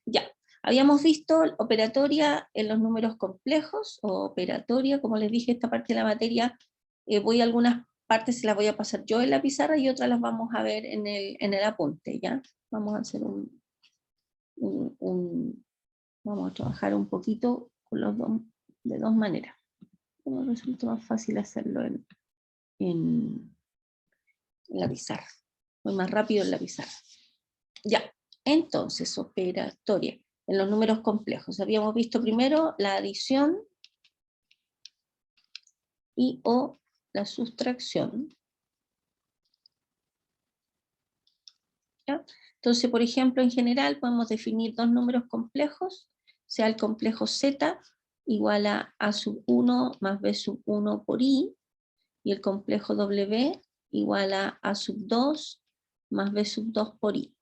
Ya, habíamos visto operatoria en los números complejos, o operatoria, como les dije, esta parte de la materia, voy a algunas partes se las voy a pasar yo en la pizarra y otras las vamos a ver en el apunte, ¿ya? Vamos a hacer vamos a trabajar un poquito con los dos, de dos maneras. Me resulta más fácil hacerlo en la pizarra. Voy más rápido en la pizarra. Ya, entonces, operatoria en los números complejos. Habíamos visto primero la adición y o la sustracción. ¿Ya? Entonces, por ejemplo, en general podemos definir dos números complejos, sea el complejo z igual a sub 1 más b sub 1 por i, y el complejo w igual a sub 2 más b sub 2 por i,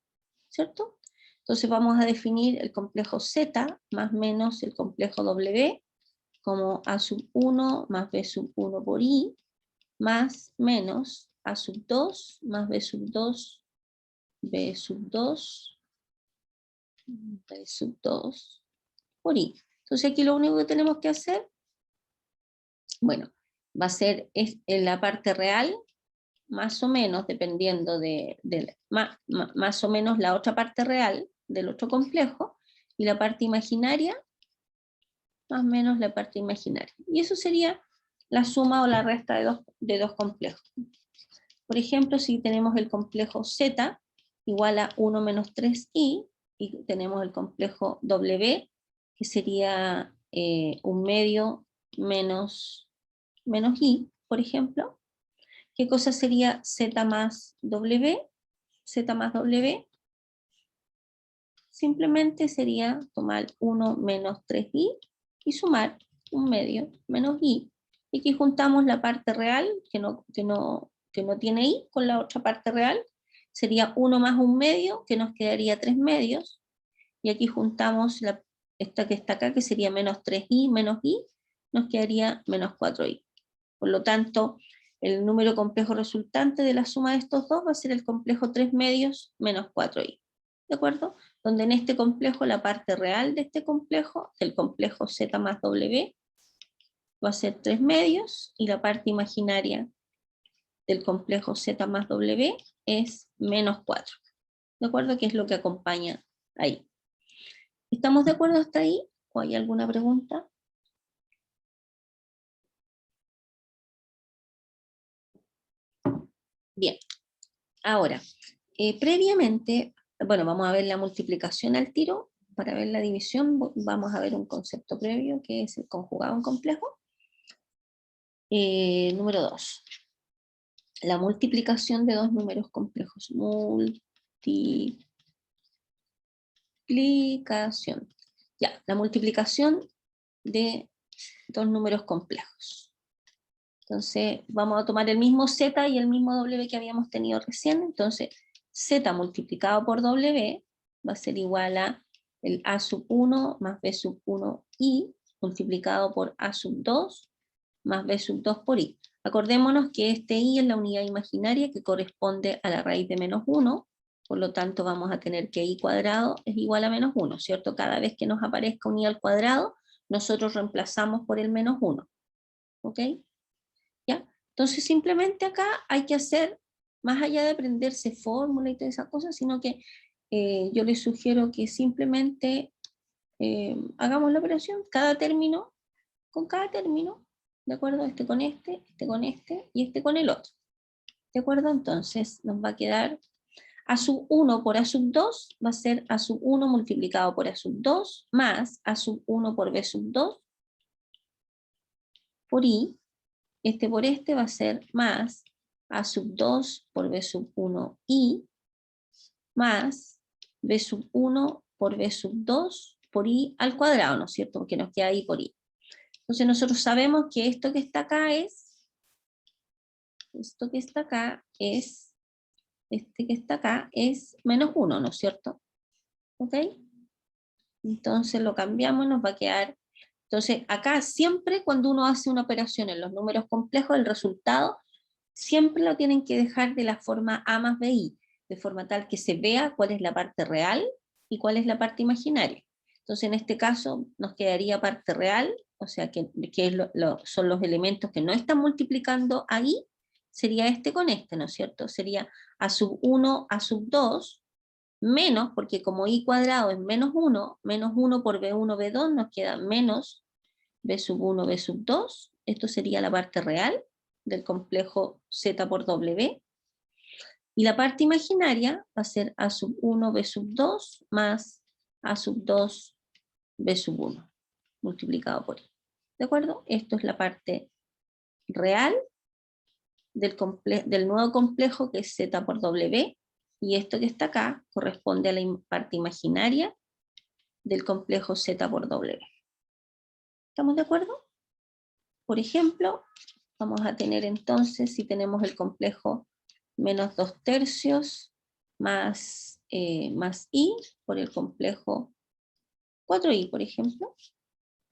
¿cierto? Entonces vamos a definir el complejo z más menos el complejo w como a sub 1 más b sub 1 por i, más menos a sub 2 más b sub 2, b sub 2, b sub 2 por i. Entonces aquí lo único que tenemos que hacer, bueno, va a ser en la parte real, más o menos, dependiendo más o menos la otra parte real del otro complejo, y la parte imaginaria, más o menos la parte imaginaria. Y eso sería la suma o la resta de dos complejos. Por ejemplo, si tenemos el complejo z igual a 1 menos 3i, y tenemos el complejo w, que sería un medio menos i, por ejemplo, ¿qué cosa sería z más w? Z más w simplemente sería tomar 1 menos 3i y sumar un medio menos i. Y aquí juntamos la parte real, que no tiene i, con la otra parte real. Sería 1 más un medio, que nos quedaría 3 medios. Y aquí juntamos esta que está acá, que sería menos 3i menos i, nos quedaría menos 4i. Por lo tanto, el número complejo resultante de la suma de estos dos va a ser el complejo 3 medios menos 4i. ¿De acuerdo? Donde en este complejo, la parte real de este complejo, el complejo z más w, va a ser 3 medios, y la parte imaginaria del complejo z más w es menos 4. ¿De acuerdo? Que es lo que acompaña ahí. ¿Estamos de acuerdo hasta ahí? ¿O hay alguna pregunta? Bien. Ahora, previamente, bueno, vamos a ver la multiplicación al tiro. Para ver la división vamos a ver un concepto previo, que es el conjugado en complejo. Número 2. La multiplicación de dos números complejos. Multiplicación. Ya, la multiplicación de dos números complejos. Entonces, vamos a tomar el mismo z y el mismo w que habíamos tenido recién. Entonces, z multiplicado por w va a ser igual a el a sub 1 más b sub 1 i multiplicado por a sub 2 más b sub 2 por i. Acordémonos que este i es la unidad imaginaria que corresponde a la raíz de menos 1, por lo tanto vamos a tener que i cuadrado es igual a menos 1, ¿cierto? Cada vez que nos aparezca un i al cuadrado, nosotros reemplazamos por el menos 1, ¿ok? ¿Ya? Entonces simplemente acá hay que hacer, más allá de aprenderse fórmula y todas esas cosas, sino que yo les sugiero que simplemente hagamos la operación, cada término con cada término, ¿de acuerdo? Este con este y este con el otro. ¿De acuerdo? Entonces nos va a quedar a sub 1 por a sub 2, va a ser a sub 1 multiplicado por a sub 2, más a sub 1 por b sub 2, por i. Este por este va a ser más a sub 2 por b sub 1 i, más b sub 1 por b sub 2 por i al cuadrado, ¿no es cierto? Porque nos queda i por i. Entonces nosotros sabemos que esto que está acá es, este que está acá es menos 1, ¿no es cierto? ¿Ok? Entonces lo cambiamos y nos va a quedar. Entonces acá siempre cuando uno hace una operación en los números complejos, el resultado siempre lo tienen que dejar de la forma a más bi, de forma tal que se vea cuál es la parte real ¿Y cuál es la parte imaginaria? Entonces, en este caso, nos quedaría parte real, o sea, que son los elementos que no están multiplicando ahí, sería este con este, ¿no es cierto? Sería a sub 1, a sub 2, menos, porque como i cuadrado es menos 1 por b1, b2, nos queda menos b sub 1, b sub 2, esto sería la parte real del complejo z por w, y la parte imaginaria va a ser a sub 1, b sub 2, más a sub 2, b sub 1, multiplicado por i. ¿De acuerdo? Esto es la parte real del nuevo complejo que es z por w, y esto que está acá corresponde a la parte imaginaria del complejo z por w. ¿Estamos de acuerdo? Por ejemplo, vamos a tener entonces, si tenemos el complejo menos 2/3 más i por el complejo 4i, por ejemplo.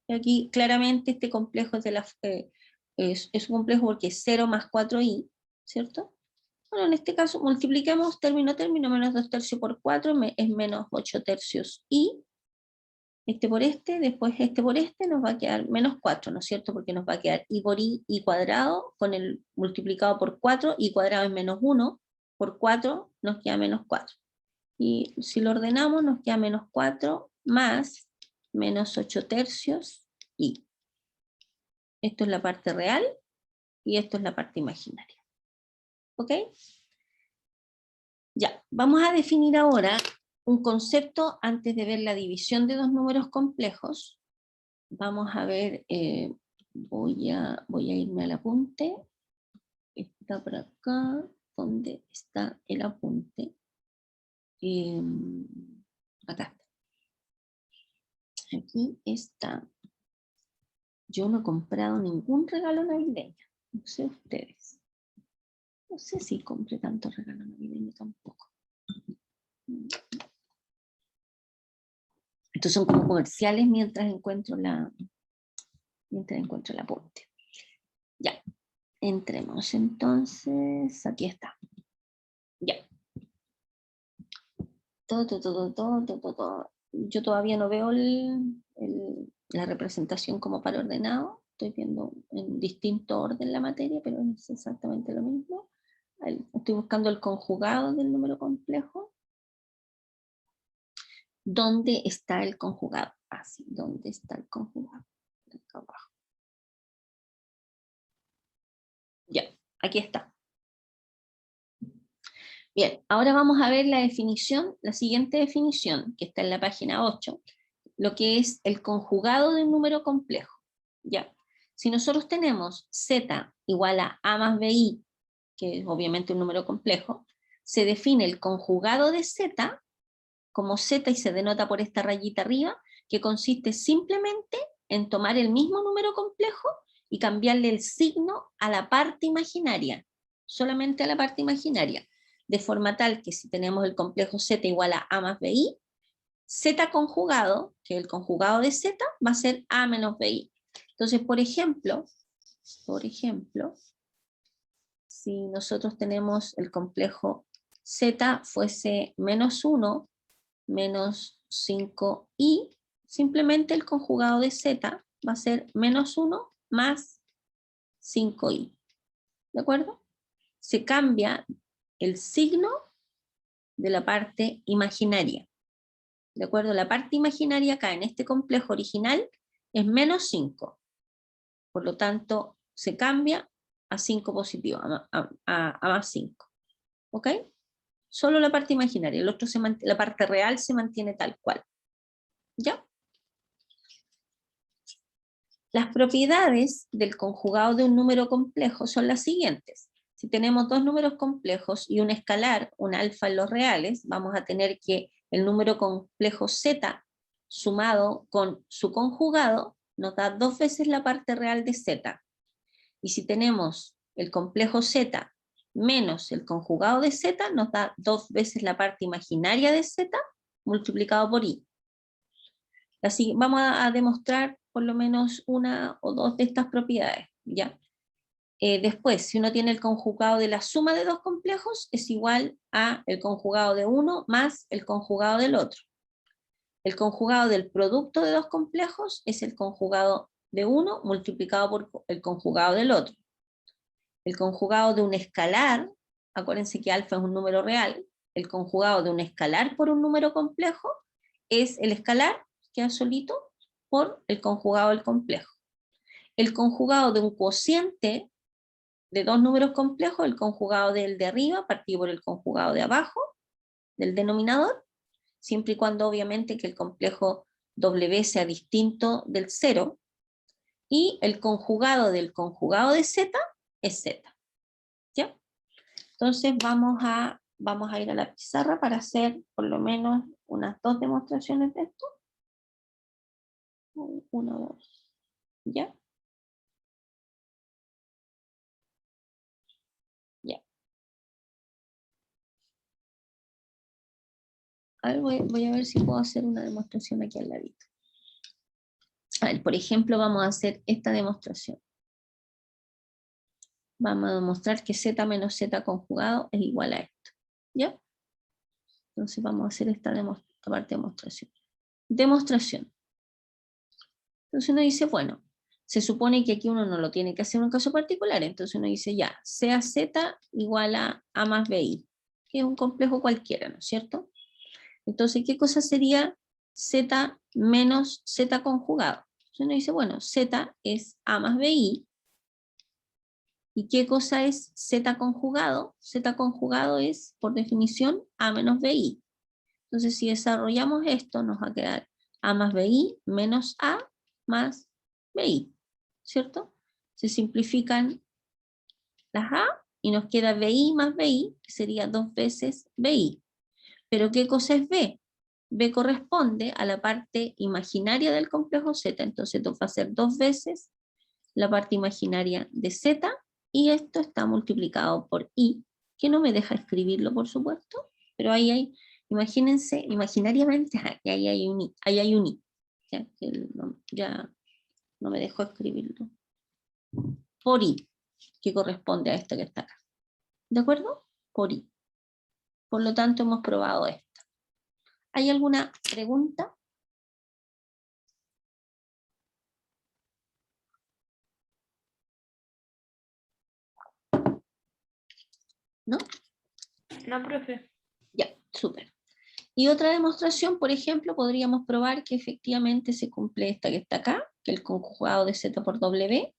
Y aquí claramente este complejo es un complejo porque es 0 más 4i, ¿cierto? Bueno, en este caso multiplicamos término a término, menos 2/3 por 4 es menos 8/3 i, este por este, después este por este, nos va a quedar menos 4, ¿no es cierto? Porque nos va a quedar i por i cuadrado, con el multiplicado por 4, i cuadrado es menos 1, por 4 nos queda menos 4. Y si lo ordenamos, nos queda menos 4 más menos 8/3 i. Esto es la parte real y esto es la parte imaginaria. ¿Ok? Ya, vamos a definir ahora un concepto antes de ver la división de dos números complejos. Vamos a ver, voy a irme al apunte. Está por acá, ¿dónde está el apunte? Acá está. Aquí está. Yo no he comprado ningún regalo navideño, no sé ustedes. No sé si compré tanto regalo navideño tampoco. Estos son como comerciales mientras encuentro el apunte. Ya, entremos entonces, aquí está. Ya. Todo. Yo todavía no veo la representación como para ordenado. Estoy viendo en distinto orden la materia, pero es exactamente lo mismo. Estoy buscando el conjugado del número complejo. ¿Dónde está el conjugado? Así, ¿dónde está el conjugado? Acá abajo. Ya, aquí está. Bien, ahora vamos a ver la definición, la siguiente definición, que está en la página 8, lo que es el conjugado de un número complejo. Ya, si nosotros tenemos z igual a más bi, que es obviamente un número complejo, se define el conjugado de z como z y se denota por esta rayita arriba, que consiste simplemente en tomar el mismo número complejo y cambiarle el signo a la parte imaginaria, solamente a la parte imaginaria, de forma tal que si tenemos el complejo z igual a más bi, z conjugado, que es el conjugado de z, va a ser a menos bi. Entonces, por ejemplo, si nosotros tenemos el complejo z fuese menos 1, menos 5i, simplemente el conjugado de z va a ser menos 1 más 5i. ¿De acuerdo? Se cambia el signo de la parte imaginaria. ¿De acuerdo? La parte imaginaria acá en este complejo original es menos 5. Por lo tanto, se cambia a 5 positivo, a más 5. ¿Ok? Solo la parte imaginaria, el otro la parte real se mantiene tal cual. ¿Ya? Las propiedades del conjugado de un número complejo son las siguientes. Si tenemos dos números complejos y un escalar, un alfa en los reales, vamos a tener que el número complejo z sumado con su conjugado nos da 2 veces la parte real de z. Y si tenemos el complejo z menos el conjugado de z, nos da 2 veces la parte imaginaria de z multiplicado por i. Así vamos a demostrar por lo menos una o dos de estas propiedades, ¿ya? Después, si uno tiene el conjugado de la suma de dos complejos, es igual a el conjugado de uno más el conjugado del otro. El conjugado del producto de dos complejos es el conjugado de uno multiplicado por el conjugado del otro. El conjugado de un escalar, acuérdense que alfa es un número real, el conjugado de un escalar por un número complejo es el escalar, queda solito, por el conjugado del complejo. El conjugado de un cociente de dos números complejos, el conjugado del de arriba partido por el conjugado de abajo, del denominador, siempre y cuando obviamente que el complejo W sea distinto del cero, y el conjugado del conjugado de Z es Z. ¿Ya? Entonces vamos a ir a la pizarra para hacer por lo menos unas 2 demostraciones de esto. 1, 2. ¿Ya? Ya. A ver, voy a ver si puedo hacer una demostración aquí al ladito. A ver, por ejemplo, vamos a hacer esta demostración. Vamos a demostrar que Z menos Z conjugado es igual a esto. ¿Ya? Entonces vamos a hacer esta parte de demostración. Demostración. Entonces uno dice, bueno, se supone que aquí uno no lo tiene que hacer en un caso particular, entonces uno dice ya, sea Z igual a A más BI, que es un complejo cualquiera, ¿no es cierto? Entonces, ¿qué cosa sería Z menos Z conjugado? Entonces uno dice, bueno, Z es A más BI, ¿y qué cosa es Z conjugado? Z conjugado es, por definición, A menos BI. Entonces, si desarrollamos esto, nos va a quedar A más BI menos A más BI, ¿cierto? Se simplifican las A y nos queda BI más BI, que sería 2 veces BI. ¿Pero qué cosa es B? B corresponde a la parte imaginaria del complejo Z, entonces esto va a ser 2 veces la parte imaginaria de Z, y esto está multiplicado por I, que no me deja escribirlo, por supuesto, pero ahí hay, imagínense, imaginariamente, ahí hay un I, ya, que ya no me dejó escribirlo, por I, que corresponde a esto que está acá, ¿de acuerdo? Por I. Por lo tanto, hemos probado esto. ¿Hay alguna pregunta? ¿No? No, profe. Ya, súper. Y otra demostración, por ejemplo, podríamos probar que efectivamente se cumple esta que está acá, que el conjugado de Z por W,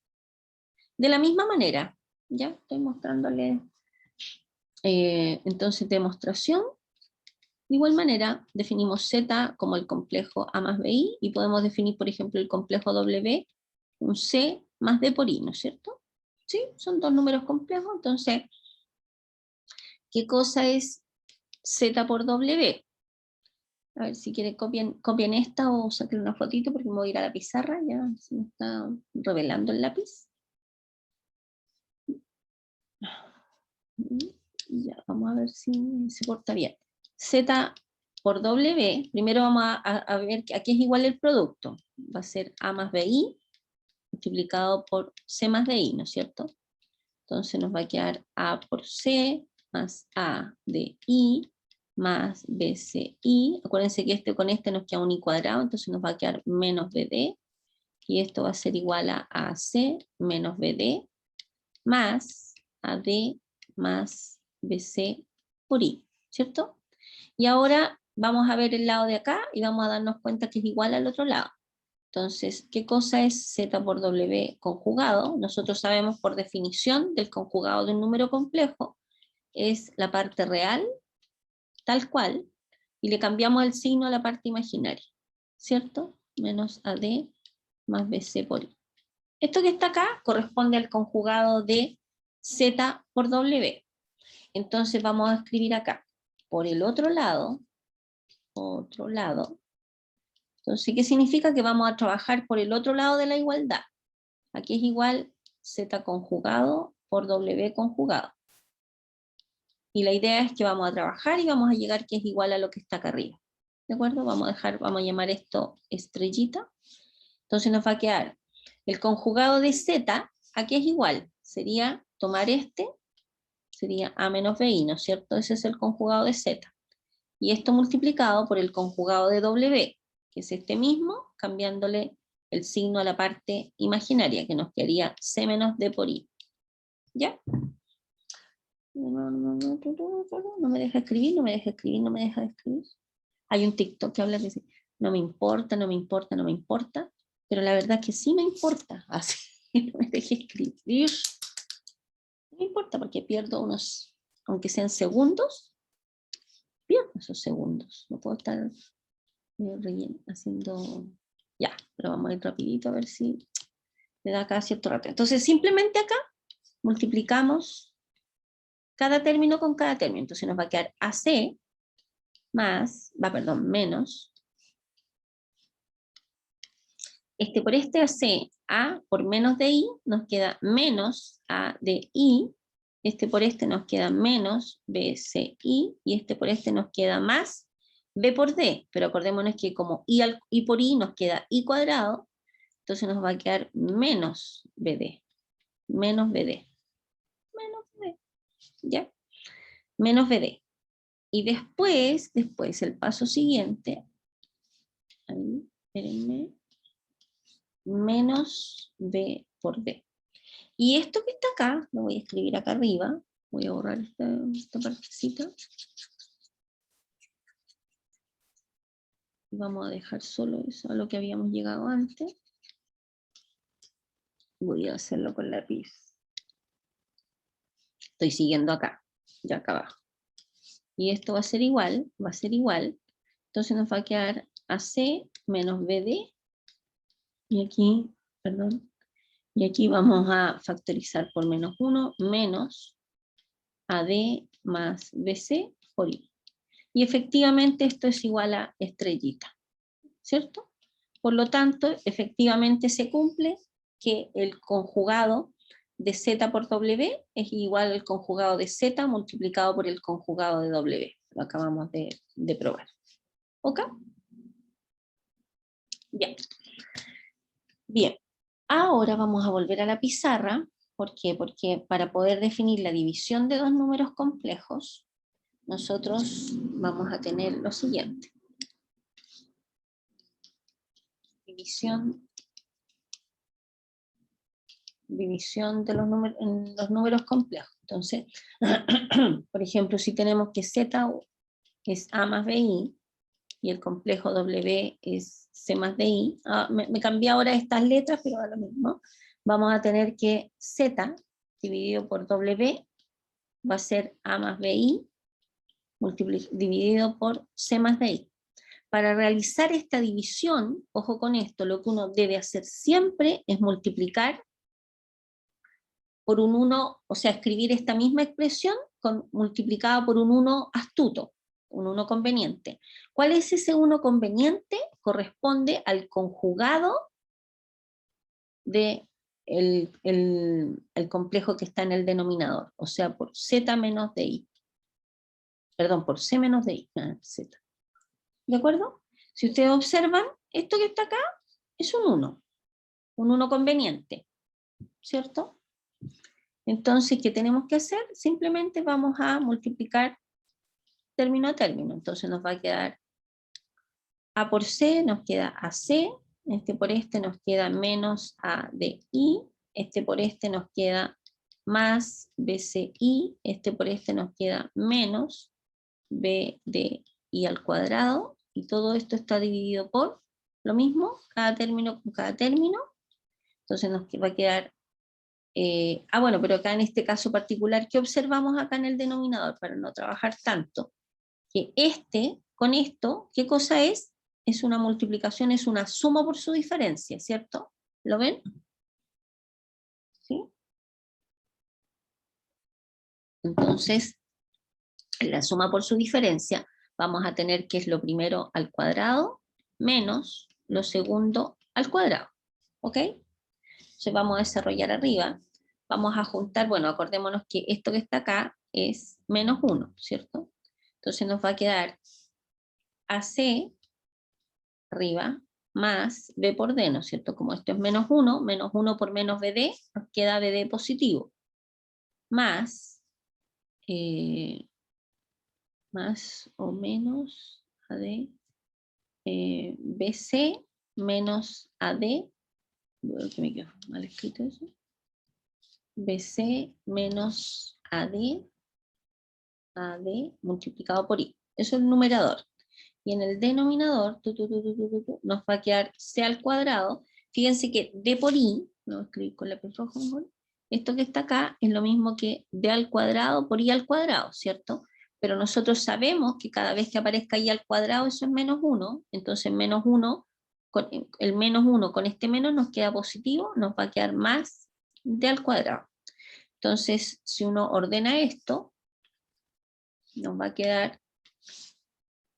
de la misma manera. Ya estoy mostrándole entonces demostración. De igual manera, definimos Z como el complejo A más BI, y podemos definir, por ejemplo, el complejo W, un C más D por I, ¿no es cierto? ¿Sí? Son dos números complejos, entonces, ¿qué cosa es Z por W? A ver, si quieren copien esta o saquen una fotito porque me voy a ir a la pizarra, ya se me está revelando el lápiz. Ya, vamos a ver si se porta bien. Z por W, primero vamos a ver que aquí es igual el producto. Va a ser A más BI multiplicado por C más DI, ¿no es cierto? Entonces nos va a quedar A por C más A de I más BCI. Acuérdense que este con este nos queda un I cuadrado, entonces nos va a quedar menos BD, y esto va a ser igual a AC menos BD más AD más BC por I, ¿cierto? Y ahora vamos a ver el lado de acá y vamos a darnos cuenta que es igual al otro lado. Entonces, ¿qué cosa es Z por W conjugado? Nosotros sabemos por definición del conjugado de un número complejo, es la parte real, tal cual, y le cambiamos el signo a la parte imaginaria, ¿cierto? Menos AD más BC por I. Esto que está acá corresponde al conjugado de Z por W. Entonces vamos a escribir acá, por el otro lado, entonces, ¿qué significa? Que vamos a trabajar por el otro lado de la igualdad. Aquí es igual Z conjugado por W conjugado. Y la idea es que vamos a trabajar y vamos a llegar que es igual a lo que está acá arriba. ¿De acuerdo? Vamos a llamar esto estrellita. Entonces nos va a quedar el conjugado de Z, aquí es igual. Sería tomar este, sería A menos BI, ¿no es cierto? Ese es el conjugado de Z. Y esto multiplicado por el conjugado de W. que es este mismo, cambiándole el signo a la parte imaginaria, que nos quedaría C menos D por I. ¿Ya? No me deja escribir, no me deja escribir, no me deja escribir. Hay un TikTok que habla que dice, no me importa, no me importa, no me importa, pero la verdad que sí me importa, así no me deje escribir. No me importa porque pierdo unos, aunque sean segundos, pierdo esos segundos. No puedo estar haciendo, ya, pero vamos a ir rapidito a ver si le da acá cierto rato. Entonces simplemente acá multiplicamos cada término con cada término. Entonces nos va a quedar AC menos. Este por este AC, A por menos de I, nos queda menos A de I. Este por este nos queda menos BCI. Y este por este nos queda más B por D. Pero acordémonos que como I por I nos queda I cuadrado, entonces nos va a quedar menos BD. Menos BD. Menos BD. ¿Ya? Menos BD. Y después el paso siguiente, ahí, espérenme, menos B por D. Y esto que está acá, lo voy a escribir acá arriba, voy a borrar esta partecita. Vamos a dejar solo eso, a lo que habíamos llegado antes. Voy a hacerlo con lápiz. Estoy siguiendo acá, ya acá abajo. Y esto va a ser igual, Entonces nos va a quedar AC menos BD. Y aquí, perdón, y aquí vamos a factorizar por menos 1, menos AD más BC por I. Y efectivamente esto es igual a estrellita, ¿cierto? Por lo tanto, efectivamente se cumple que el conjugado de Z por W es igual al conjugado de Z multiplicado por el conjugado de W. Lo acabamos de probar. ¿Ok? Bien. Bien. Ahora vamos a volver a la pizarra. ¿Por qué? Porque para poder definir la división de dos números complejos, nosotros vamos a tener lo siguiente. División de los números complejos. Entonces, por ejemplo, si tenemos que Z es A más BI y el complejo W es C más DI, me cambié ahora estas letras, pero a lo mismo, vamos a tener que Z dividido por W va a ser A más BI dividido por C más DI. Para realizar esta división, ojo con esto, lo que uno debe hacer siempre es multiplicar por un 1, o sea, escribir esta misma expresión multiplicada por un 1 astuto, un 1 conveniente. ¿Cuál es ese 1 conveniente? Corresponde al conjugado de el complejo que está en el denominador, o sea, por Z menos DI. Perdón, por C menos DI, Z. ¿De acuerdo? Si ustedes observan, esto que está acá es un 1 conveniente, ¿cierto? Entonces, ¿qué tenemos que hacer? Simplemente vamos a multiplicar término a término. Entonces nos va a quedar A por C, nos queda AC, este por este nos queda menos A de I, este por este nos queda más BCI, este por este nos queda menos B de I al cuadrado, y todo esto está dividido por lo mismo, cada término con cada término. Entonces nos va a quedar, bueno, pero acá en este caso particular, ¿qué observamos acá en el denominador para no trabajar tanto? Que con esto, ¿qué cosa es? Es una multiplicación, es una suma por su diferencia, ¿cierto? ¿Lo ven? ¿Sí? Entonces, la suma por su diferencia, vamos a tener que es lo primero al cuadrado menos lo segundo al cuadrado. ¿Ok? Entonces vamos a desarrollar arriba. Vamos a juntar, bueno, acordémonos que esto que está acá es menos 1, ¿cierto? Entonces nos va a quedar AC arriba, más B por D, ¿no es cierto? Como esto es menos 1 por menos BD, nos queda BD positivo. Más o menos AD BC menos AD, creo que me quedó mal escrito eso, BC menos AD multiplicado por I. Eso es el numerador. Y en el denominador nos va a quedar C al cuadrado. Fíjense que D por I, lo voy a escribir con lápiz rojo mejor, esto que está acá es lo mismo que D al cuadrado por I al cuadrado, ¿cierto? Pero nosotros sabemos que cada vez que aparezca I al cuadrado eso es menos 1, entonces menos 1, con el menos 1 con este menos nos queda positivo, nos va a quedar más D al cuadrado. Entonces, si uno ordena esto, nos va a quedar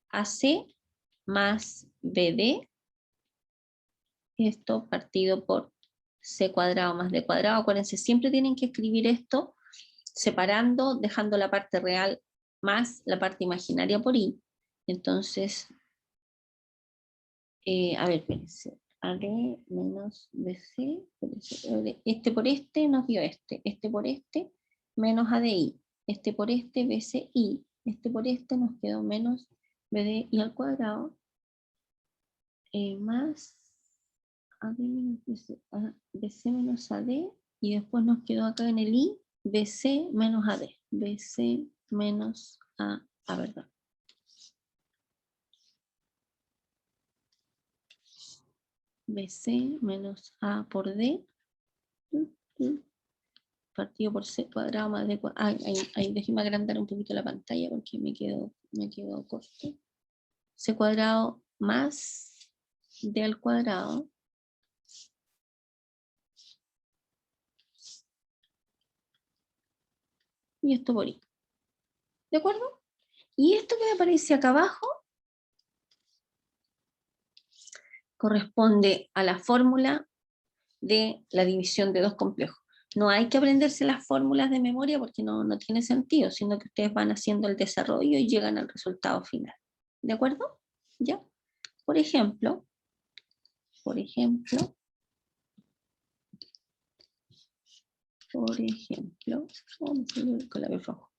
AC más BD, esto partido por C cuadrado más D cuadrado. Acuérdense, siempre tienen que escribir esto separando, dejando la parte real más la parte imaginaria por I. Entonces, a ver, espérense. AD menos BC, este por este nos dio este por este menos ADI, este por este BCI, este por este nos quedó menos BDI al cuadrado, más AD menos BC, BC menos AD, y después nos quedó acá en el I, BC menos AD, BC menos A, verdad. BC menos A por D, partido por C cuadrado más D cuadrado. Ahí déjeme agrandar un poquito la pantalla porque me quedó corto. C cuadrado más D al cuadrado. Y esto por I. ¿De acuerdo? Y esto que aparece acá abajo corresponde a la fórmula de la división de dos complejos. No hay que aprenderse las fórmulas de memoria porque no tiene sentido, sino que ustedes van haciendo el desarrollo y llegan al resultado final. ¿De acuerdo? ¿Ya? Por ejemplo, con la vez rojo.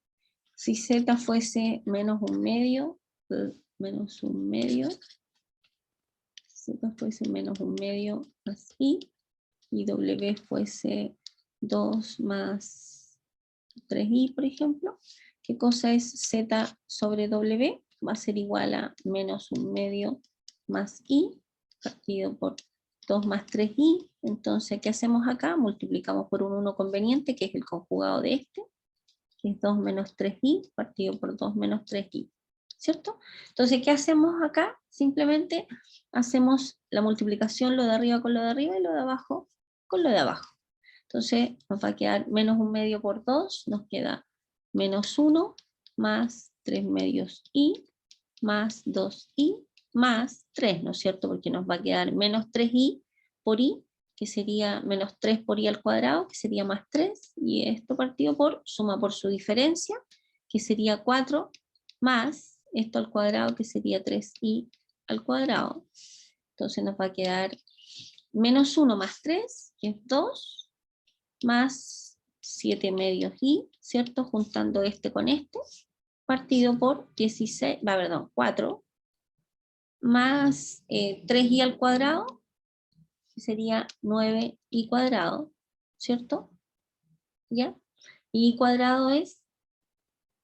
Si z fuese menos un medio, z fuese menos un medio más i, y w fuese 2 más 3i, por ejemplo, ¿qué cosa es z sobre w? Va a ser igual a menos un medio más i, partido por 2 más 3i. Entonces, ¿qué hacemos acá? Multiplicamos por un 1 conveniente, que es el conjugado de este, que es 2 menos 3i, partido por 2 menos 3i. ¿Cierto? Entonces, ¿qué hacemos acá? Simplemente hacemos la multiplicación, lo de arriba con lo de arriba, y lo de abajo con lo de abajo. Entonces nos va a quedar menos un medio por 2, nos queda menos 1 más 3 medios i más 2i más 3, ¿no es cierto? Porque nos va a quedar menos 3i por i, que sería menos 3 por i al cuadrado, que sería más 3, y esto partido por suma por su diferencia, que sería 4, más esto al cuadrado, que sería 3i al cuadrado. Entonces nos va a quedar menos 1 más 3, que es 2, más 7 medios i, ¿cierto? Juntando este con este, partido por 4, más 3i al cuadrado, que sería 9i cuadrado, ¿cierto? ¿Ya? Y cuadrado es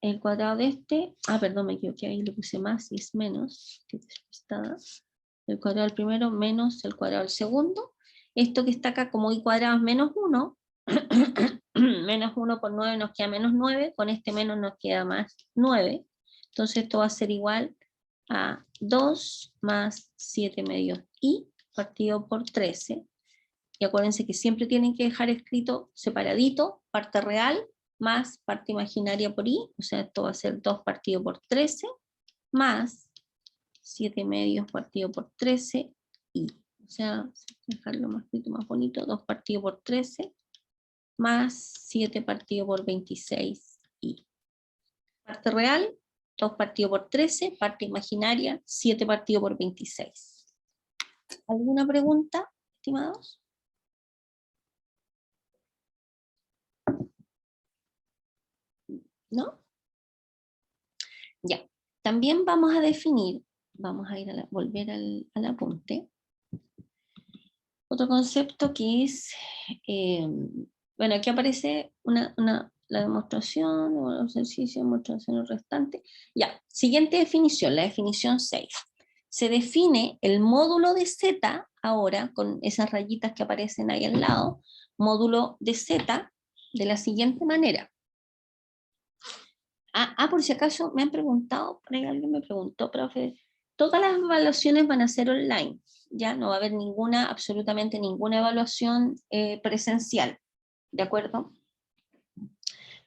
el cuadrado de este, perdón, me equivoqué, ahí le puse más y es menos, que despistada. El cuadrado del primero menos el cuadrado del segundo. Esto que está acá como i cuadrado es menos 1, menos 1 por 9 nos queda menos 9, con este menos nos queda más 9, entonces esto va a ser igual a 2 más 7 medios i partido por 13, y acuérdense que siempre tienen que dejar escrito separadito, parte real más parte imaginaria por i, o sea, esto va a ser 2 partido por 13, más 7 medios partido por 13 i, o sea, dejarlo más escrito más bonito, 2 partido por 13, más 7 partido por 26 i. Parte real, 2 partido por 13, parte imaginaria, 7 partido por 26. ¿Alguna pregunta, estimados? ¿No? Ya. También vamos a definir vamos a ir a volver al apunte. Otro concepto que es, bueno, aquí aparece la demostración, o el ejercicio, demostración restante. Ya, siguiente definición, la definición 6. Se define el módulo de Z, ahora con esas rayitas que aparecen ahí al lado, módulo de Z, de la siguiente manera. Por si acaso me han preguntado, por ahí alguien me preguntó, profe, todas las evaluaciones van a ser online, ya no va a haber ninguna, absolutamente ninguna evaluación presencial, ¿de acuerdo?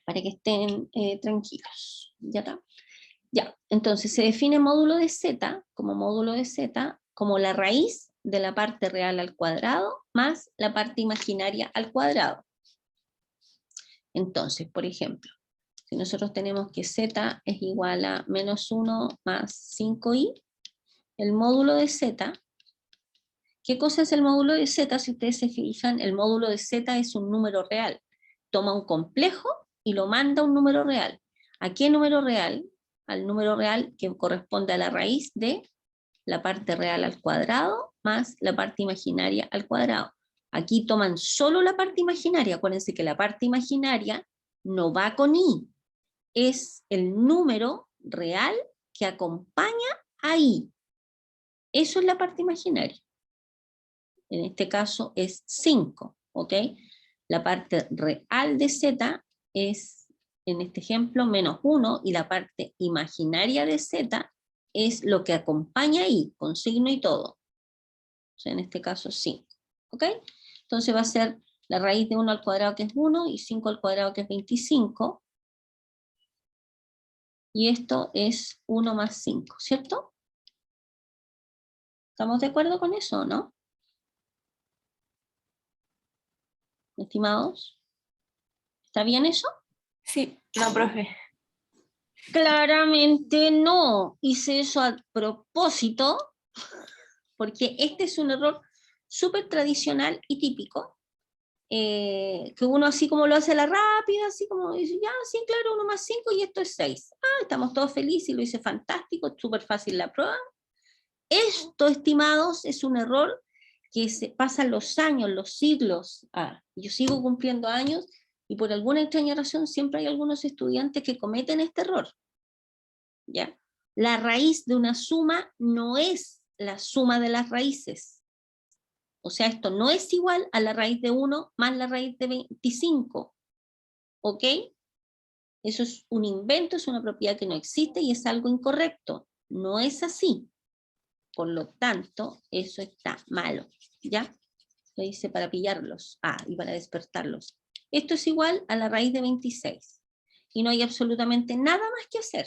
Para que estén tranquilos, ¿ya está? Ya, entonces se define módulo de Z como la raíz de la parte real al cuadrado más la parte imaginaria al cuadrado. Entonces, por ejemplo, si nosotros tenemos que Z es igual a menos 1 más 5i, el módulo de Z, ¿qué cosa es el módulo de Z? Si ustedes se fijan, el módulo de Z es un número real. Toma un complejo y lo manda a un número real. ¿A qué número real? Al número real que corresponde a la raíz de la parte real al cuadrado más la parte imaginaria al cuadrado. Aquí toman solo la parte imaginaria. Acuérdense que la parte imaginaria no va con i. Es el número real que acompaña a i. Eso es la parte imaginaria. En este caso es 5, ¿ok? La parte real de Z es, en este ejemplo, menos 1, y la parte imaginaria de Z es lo que acompaña ahí, con signo y todo. O sea, en este caso 5, ¿ok? Entonces va a ser la raíz de 1 al cuadrado, que es 1, y 5 al cuadrado, que es 25. Y esto es 1 más 5, ¿cierto? ¿Estamos de acuerdo con eso, no? Estimados, ¿está bien eso? Sí, no, profe. Claramente no. Hice eso a propósito, porque este es un error súper tradicional y típico, que uno así como lo hace a la rápida, así como dice, ya, sí, claro, 1 más 5 y esto es 6. Estamos todos felices y lo hice fantástico, súper fácil la prueba. Esto, estimados, es un error que se pasan los años, los siglos. Yo sigo cumpliendo años y por alguna extraña razón siempre hay algunos estudiantes que cometen este error. ¿Ya? La raíz de una suma no es la suma de las raíces. O sea, esto no es igual a la raíz de 1 más la raíz de 25. ¿Ok? Eso es un invento, es una propiedad que no existe y es algo incorrecto. No es así. Por lo tanto, eso está malo. ¿Ya? Lo hice para pillarlos. Y para despertarlos. Esto es igual a la raíz de 26. Y no hay absolutamente nada más que hacer.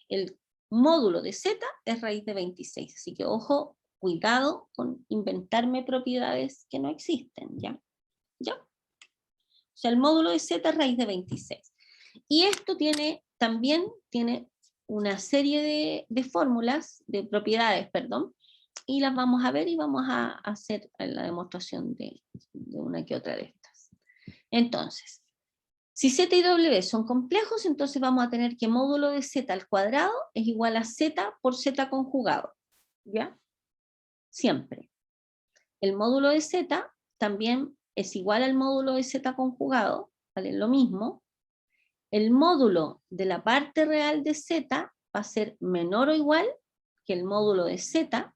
El módulo de Z es raíz de 26. Así que ojo, cuidado con inventarme propiedades que no existen. ¿Ya? ¿Ya? O sea, el módulo de Z es raíz de 26. Y esto también tiene una serie de fórmulas, de propiedades, perdón, y las vamos a ver y vamos a hacer la demostración de una que otra de estas. Entonces, si Z y W son complejos, entonces vamos a tener que módulo de Z al cuadrado es igual a Z por Z conjugado, ¿ya? Siempre. El módulo de Z también es igual al módulo de Z conjugado, ¿vale? Lo mismo. El módulo de la parte real de Z va a ser menor o igual que el módulo de Z,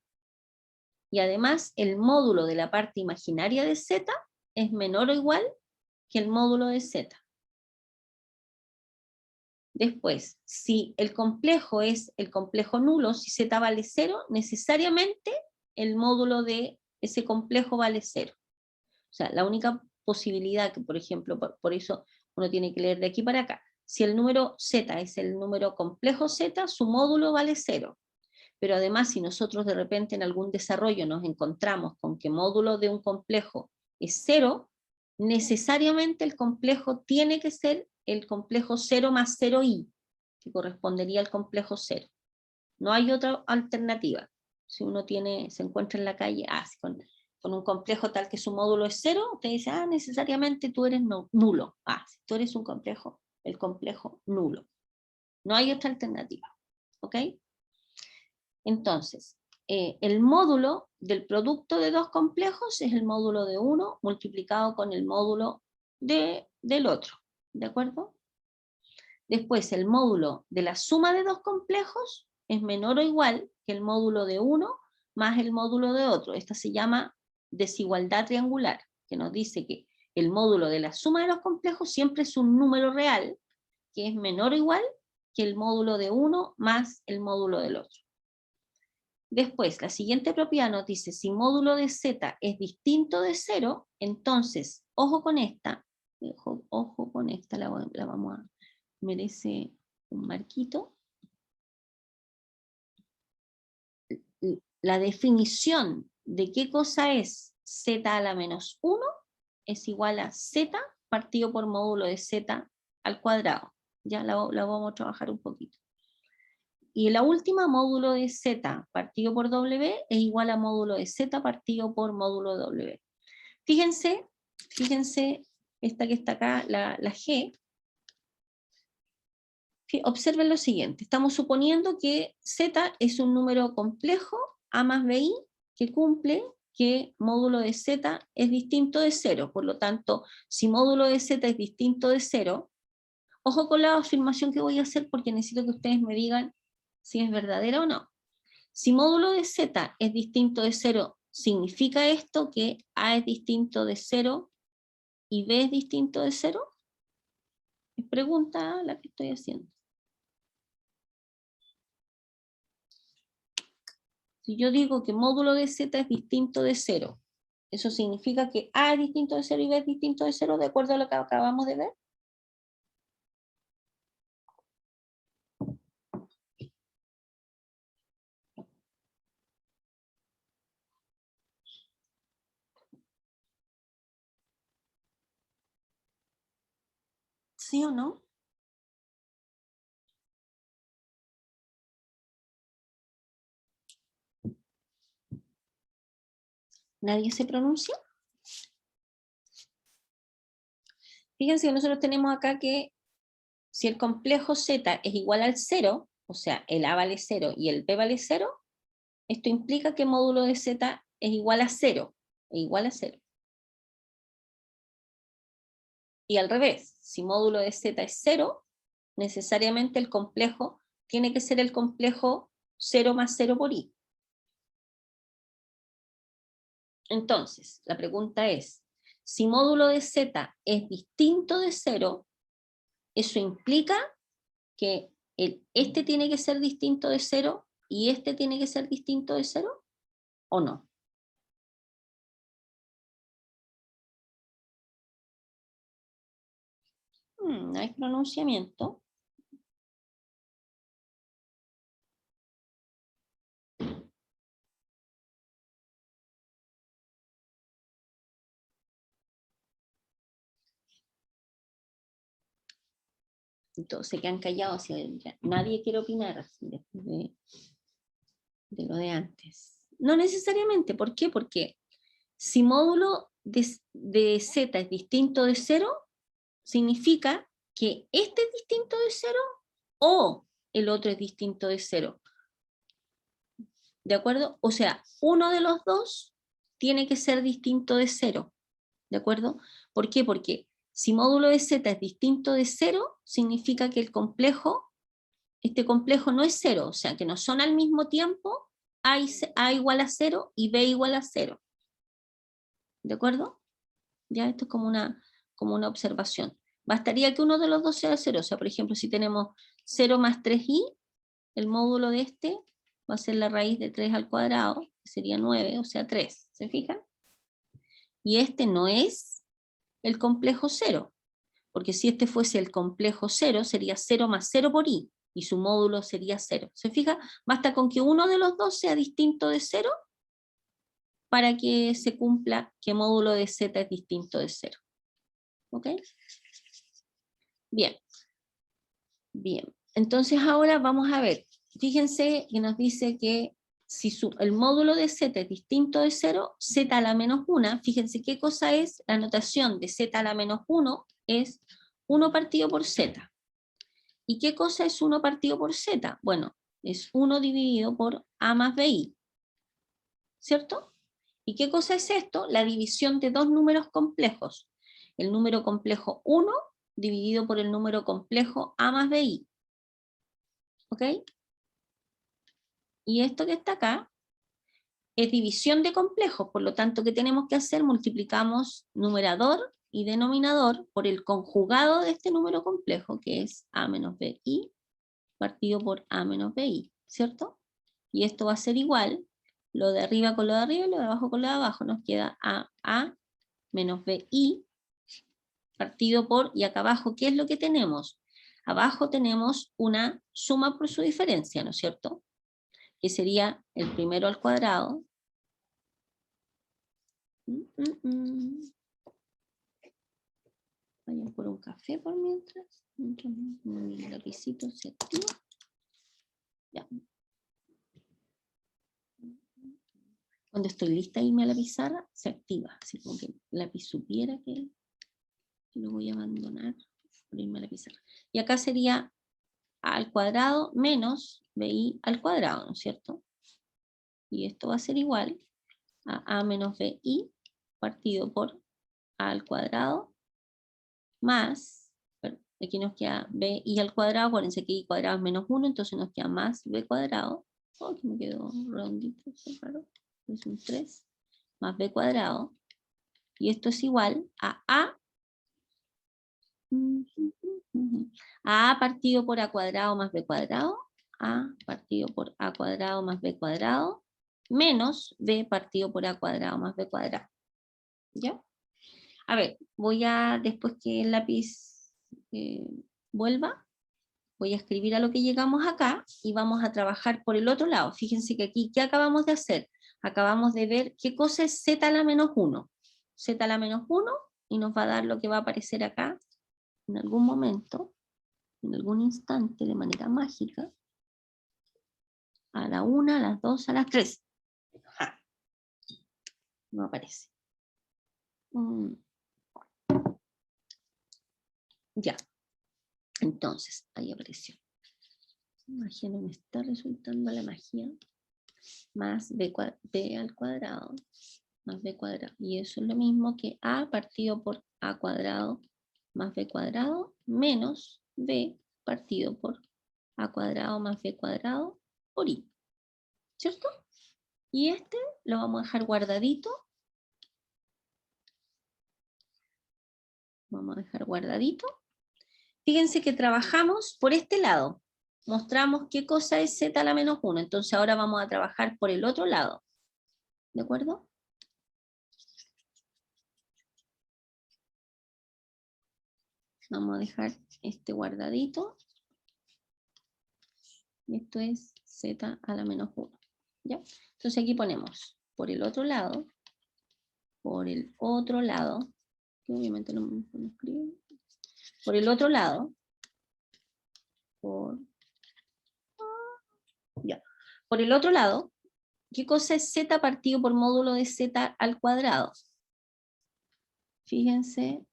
y además el módulo de la parte imaginaria de Z es menor o igual que el módulo de Z. Después, si el complejo es el complejo nulo, si Z vale 0, necesariamente el módulo de ese complejo vale 0. O sea, la única posibilidad que, por ejemplo, por eso uno tiene que leer de aquí para acá, si el número Z es el número complejo Z, su módulo vale 0. Pero además, si nosotros de repente en algún desarrollo nos encontramos con que módulo de un complejo es 0, necesariamente el complejo tiene que ser el complejo 0 más 0i, que correspondería al complejo 0. No hay otra alternativa. Si uno se encuentra en la calle con un complejo tal que su módulo es 0, usted dice, necesariamente tú eres nulo. Si tú eres un complejo, el complejo nulo. No hay otra alternativa. ¿Ok? Entonces, el módulo del producto de dos complejos es el módulo de uno multiplicado con el módulo del otro, ¿de acuerdo? Después, el módulo de la suma de dos complejos es menor o igual que el módulo de uno más el módulo de otro. Esta se llama desigualdad triangular, que nos dice que el módulo de la suma de los complejos siempre es un número real, que es menor o igual que el módulo de uno más el módulo del otro. Después, la siguiente propiedad nos dice, si módulo de z es distinto de 0, entonces, ojo con esta, ojo con esta, la vamos a, merece un marquito. La definición de qué cosa es z a la menos 1 es igual a z partido por módulo de z al cuadrado. Ya la vamos a trabajar un poquito. Y la última, módulo de z partido por w es igual a módulo de z partido por módulo de w. Fíjense, esta que está acá, la g. Observen lo siguiente, estamos suponiendo que z es un número complejo, a más bi, que cumple que módulo de z es distinto de 0. Por lo tanto, si módulo de z es distinto de 0, ojo con la afirmación que voy a hacer porque necesito que ustedes me digan si es verdadera o no. Si módulo de z es distinto de 0, ¿significa esto que a es distinto de 0 y b es distinto de 0? Es pregunta la que estoy haciendo. Si yo digo que módulo de z es distinto de 0, ¿eso significa que a es distinto de 0 y b es distinto de 0 de acuerdo a lo que acabamos de ver? ¿Sí o no? ¿Nadie se pronuncia? Fíjense que nosotros tenemos acá que si el complejo z es igual al 0, o sea, el a vale 0 y el b vale 0, esto implica que módulo de z es igual a 0, igual a 0. Y al revés, si módulo de z es 0, necesariamente el complejo tiene que ser el complejo 0 más 0 por i. Entonces, la pregunta es, si módulo de z es distinto de 0, ¿eso implica que este tiene que ser distinto de 0 y este tiene que ser distinto de 0? ¿O no? No hay pronunciamiento. Entonces se quedan callados, nadie quiere opinar así después de lo de antes. No necesariamente, ¿por qué? Porque si módulo de z es distinto de 0, significa que este es distinto de 0 o el otro es distinto de 0. ¿De acuerdo? O sea, uno de los dos tiene que ser distinto de 0. ¿De acuerdo? ¿Por qué? Porque si módulo de z es distinto de 0, significa que el complejo, este complejo no es 0, o sea, que no son al mismo tiempo a igual a 0 y b igual a 0. ¿De acuerdo? Ya esto es como una observación. Bastaría que uno de los dos sea 0, o sea, por ejemplo, si tenemos 0 más 3i, el módulo de este va a ser la raíz de 3 al cuadrado, que sería 9, o sea 3, ¿se fijan? Y este no es el complejo 0, porque si este fuese el complejo 0, sería 0 más 0 por i, y su módulo sería 0. ¿Se fija? Basta con que uno de los dos sea distinto de 0 para que se cumpla que módulo de z es distinto de 0. ¿Ok? Bien. Bien. Entonces ahora vamos a ver. Fíjense que nos dice que si el módulo de z es distinto de 0, z a la menos 1, fíjense qué cosa es la notación de z a la menos 1, es 1 partido por z. ¿Y qué cosa es 1 partido por z? Bueno, Es 1 dividido por A más BI, ¿cierto? ¿Y qué cosa es esto? La división de dos números complejos. El número complejo 1 dividido por el número complejo A más BI. ¿Ok? Y esto que está acá es división de complejos, por lo tanto, ¿qué tenemos que hacer? Multiplicamos numerador y denominador por el conjugado de este número complejo, que es A menos BI, partido por A menos BI, ¿cierto? Y esto va a ser igual, lo de arriba con lo de arriba y lo de abajo con lo de abajo, nos queda A menos BI, partido por, y acá abajo, ¿qué es lo que tenemos? Abajo tenemos una suma por su diferencia, ¿no es cierto? Que sería el primero al cuadrado. Vayan por un café por mientras mi lapicito se activa. Ya. Cuando estoy lista de irme a la pizarra, se activa. Así como que el lápiz supiera que lo voy a abandonar por irme a la pizarra. Y acá sería A al cuadrado menos BI al cuadrado, ¿no es cierto? Y esto va a ser igual a A menos BI partido por A al cuadrado más, aquí nos queda BI al cuadrado, acuérdense que I cuadrado es menos 1, entonces nos queda más B cuadrado. Oh, que me quedó redondito, claro. Es un 3 más B cuadrado. Y esto es igual a A partido por A cuadrado más B cuadrado. A partido por A cuadrado más B cuadrado. Menos B partido por A cuadrado más B cuadrado. ¿Ya? A ver, voy a, después que el lápiz vuelva, voy a escribir a lo que llegamos acá y vamos a trabajar por el otro lado. Fíjense que aquí, ¿qué acabamos de hacer? Acabamos de ver qué cosa es z a la menos 1. Z a la menos 1 y nos va a dar lo que va a aparecer acá en algún momento, en algún instante, de manera mágica, a la 1, a las 2, a las 3. No aparece. Ya. Entonces, ahí apareció. La magia no me está resultando la magia. Más B al cuadrado, más B cuadrado. Y eso es lo mismo que A partido por A cuadrado más B cuadrado, menos B partido por A cuadrado más B cuadrado por I. ¿Cierto? Y este lo vamos a dejar guardadito. Vamos a dejar guardadito. Fíjense que trabajamos por este lado. Mostramos qué cosa es z a la menos 1. Entonces ahora vamos a trabajar por el otro lado. ¿De acuerdo? Vamos a dejar este guardadito. Y esto es z a la menos 1. ¿Ya? Entonces aquí ponemos por el otro lado, que obviamente no escribo, por el otro lado, por el otro lado, ¿qué cosa es z partido por módulo de z al cuadrado? Fíjense,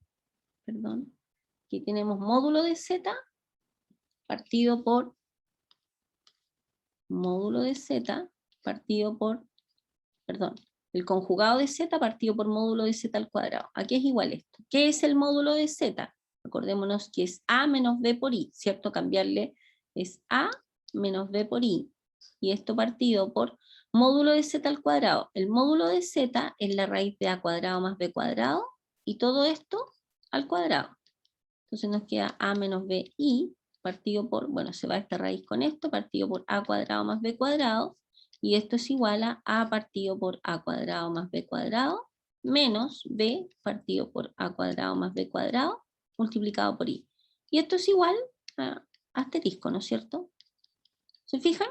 perdón, aquí tenemos módulo de z partido por módulo de z partido por, perdón, el conjugado de z partido por módulo de z al cuadrado. Aquí es igual esto. ¿Qué es el módulo de z? Acordémonos que es a menos b por i, ¿cierto? Cambiarle es a menos b por i. Y esto partido por módulo de z al cuadrado. El módulo de z es la raíz de a cuadrado más b cuadrado, y todo esto al cuadrado. Entonces nos queda a menos bi partido por, bueno, se va esta raíz con esto, partido por a cuadrado más b cuadrado, y esto es igual a partido por a cuadrado más b cuadrado, menos b partido por a cuadrado más b cuadrado, multiplicado por i. Y esto es igual a asterisco, ¿no es cierto? ¿Se fijan?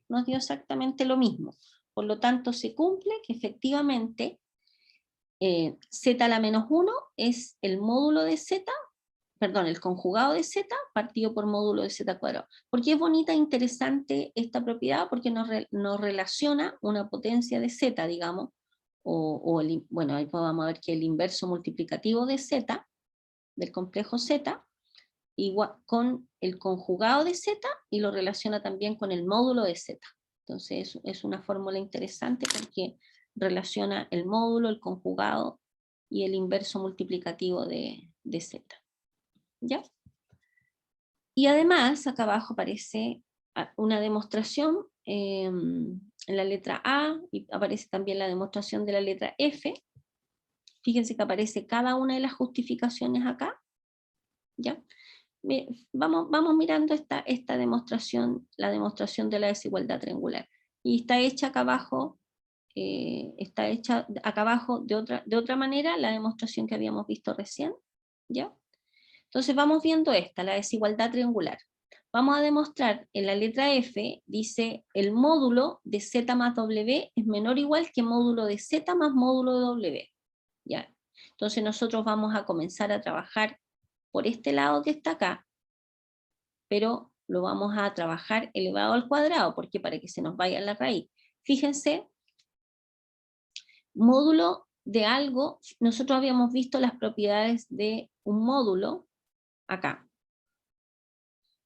Nos dio exactamente lo mismo. Por lo tanto, se cumple que efectivamente z a la menos 1 es el módulo de z, perdón, el conjugado de z partido por módulo de z cuadrado. ¿Por qué es bonita e interesante esta propiedad? Porque nos relaciona una potencia de z, digamos, bueno, ahí vamos a ver que el inverso multiplicativo de z, del complejo z, igual, con el conjugado de z y lo relaciona también con el módulo de z. Entonces es una fórmula interesante porque relaciona el módulo, el conjugado y el inverso multiplicativo de z. ¿Ya? Y además, acá abajo aparece una demostración en la letra A, y aparece también la demostración de la letra F. Fíjense que aparece cada una de las justificaciones acá. ¿Ya? Vamos mirando esta demostración, la demostración de la desigualdad triangular. Y está hecha acá abajo, de otra manera la demostración que habíamos visto recién. ¿Ya? Entonces vamos viendo la desigualdad triangular. Vamos a demostrar en la letra F, dice el módulo de z más w es menor o igual que módulo de z más módulo de w. ¿Ya? Entonces nosotros vamos a comenzar a trabajar por este lado que está acá, pero lo vamos a trabajar elevado al cuadrado, porque para que se nos vaya la raíz. Fíjense, módulo de algo, nosotros habíamos visto las propiedades de un módulo acá.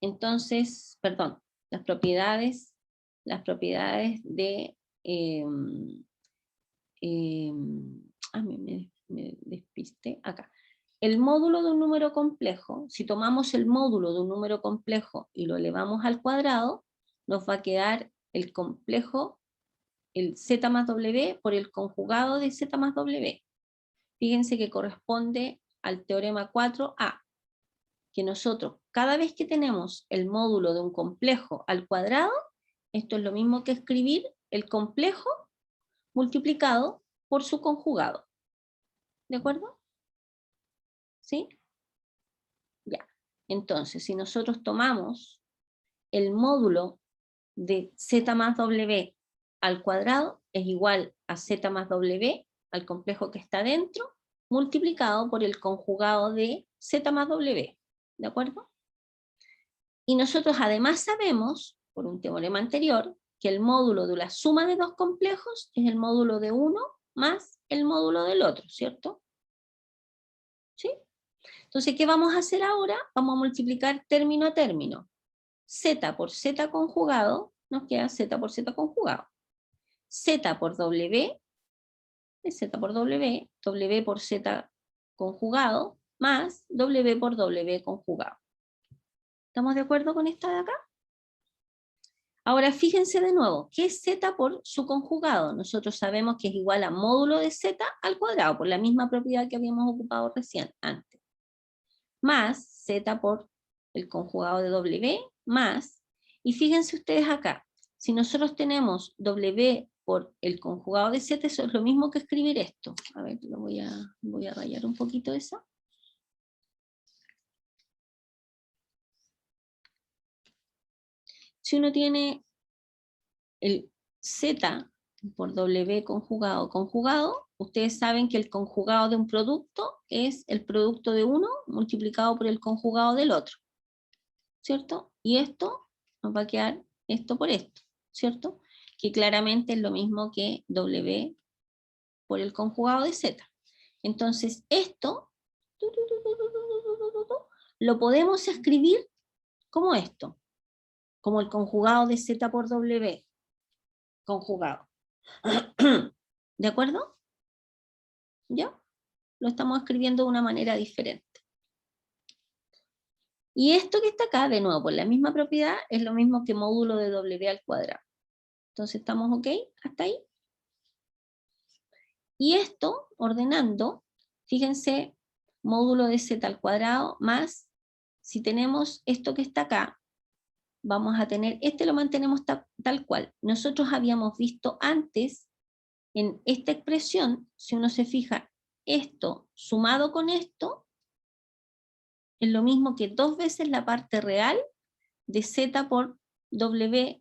Entonces, perdón, las propiedades de... me despisté acá. El módulo de un número complejo, si tomamos el módulo de un número complejo y lo elevamos al cuadrado, nos va a quedar el complejo, el z más w por el conjugado de z más w. Fíjense que corresponde al teorema 4a, que nosotros, cada vez que tenemos el módulo de un complejo al cuadrado, esto es lo mismo que escribir el complejo multiplicado por su conjugado. ¿De acuerdo? ¿Sí? Ya. Entonces, si nosotros tomamos el módulo de z más w al cuadrado, es igual a z más w, al complejo que está dentro, multiplicado por el conjugado de z más w. ¿De acuerdo? Y nosotros además sabemos, por un teorema anterior, que el módulo de la suma de dos complejos es el módulo de uno más el módulo del otro, ¿cierto? ¿Sí? Entonces, ¿qué vamos a hacer ahora? Vamos a multiplicar término a término. Z por Z conjugado, nos queda Z por Z conjugado. Z por W, es Z por W, W por Z conjugado, más W por W conjugado. ¿Estamos de acuerdo con esta de acá? Ahora fíjense de nuevo, ¿qué es z por su conjugado? Nosotros sabemos que es igual a módulo de z al cuadrado, por la misma propiedad que habíamos ocupado recién, antes. Más z por el conjugado de w, más, y fíjense ustedes acá, si nosotros tenemos w por el conjugado de z, eso es lo mismo que escribir esto. A ver, voy a rayar un poquito eso. Si uno tiene el z por w conjugado, ustedes saben que el conjugado de un producto es el producto de uno multiplicado por el conjugado del otro, ¿cierto? Y esto nos va a quedar esto por esto, ¿cierto? Que claramente es lo mismo que w por el conjugado de z. Entonces esto lo podemos escribir como esto, como el conjugado de z por w conjugado. ¿De acuerdo? ¿Ya? Lo estamos escribiendo de una manera diferente. Y esto que está acá, de nuevo, por la misma propiedad, es lo mismo que módulo de w al cuadrado. Entonces, ¿estamos ok? ¿Hasta ahí? Y esto, ordenando, fíjense, módulo de z al cuadrado más, si tenemos esto que está acá, vamos a tener, lo mantenemos tal cual. Nosotros habíamos visto antes, en esta expresión, si uno se fija, esto sumado con esto, es lo mismo que 2 veces la parte real de z por w.